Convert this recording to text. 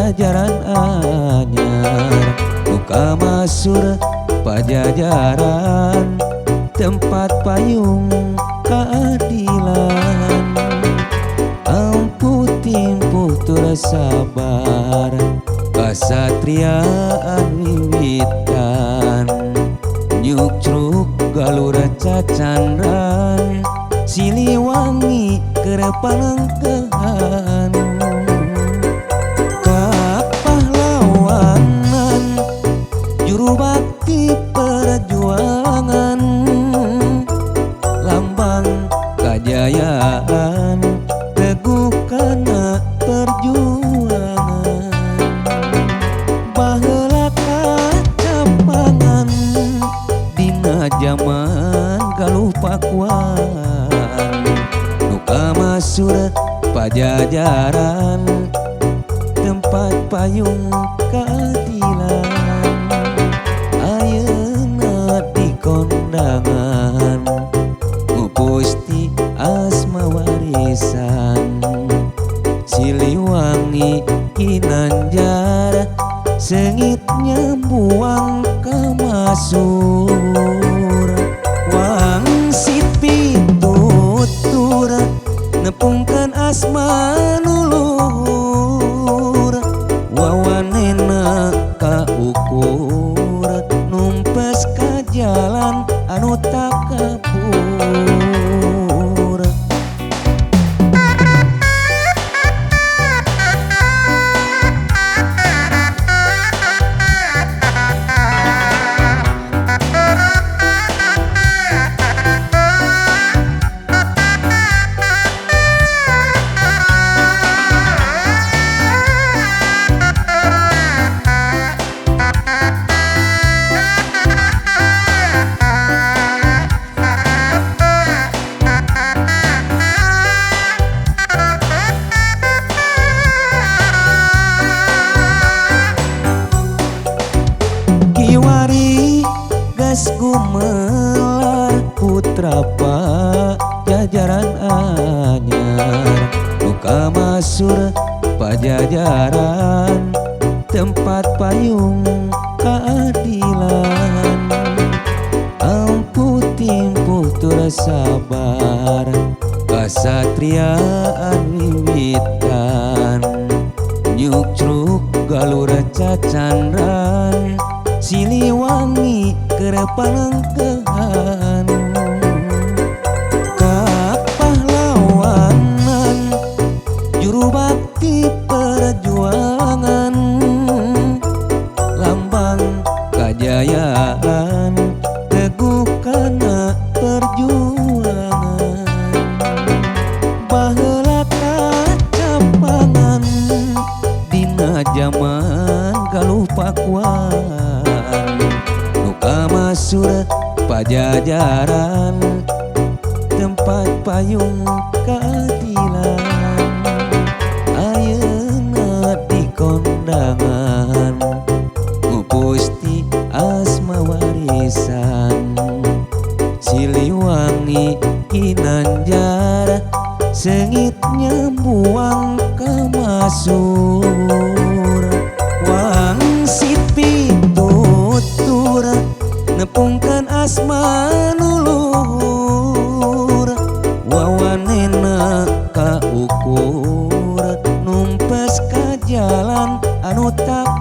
jajaran anyar buka masur pajajaran tempat payung keadilan ampuh timpuh tur sabar kasatriaan wiwitan nyukruk galura cacandran Siliwangi keur panangkehan kapahlawanan juru bakti perjuangan lambang kajayaan teguh kana perjuangan baheula kacapangan dina zaman galuh pakuan nuka masur pajajaran tempat payung keadilan ayeuna di kondangan ngupusti asma warisan Siliwangi Ginanjar sengit nyambuang ke masur wangsit pitutur nepungkeun asma nuluhur wawanena kaukur numpes ka jalan anu tak kapur gumelar putra pak jajaran anyar buka masur pajajaran tempat payung keadilan ampuh timpuh tur sabar kasatriaan wiwitan nyukruk galura cacandran Siliwangi keur panangkehan kapahlawanan juru bakti perjuangan lambang kajayaan teguh kana perjuangan baheula kacapangan dina zaman galuh pakuan nuka masur pajajaran tempat payung keadilan ayeuna di kondangan ngupusti asma warisan Siliwangi Ginanjar sengit nyambuang ke masur wangsit pitutur nepungkeun asma nuluhur wawanena kaukur numpes ka jalan anu tak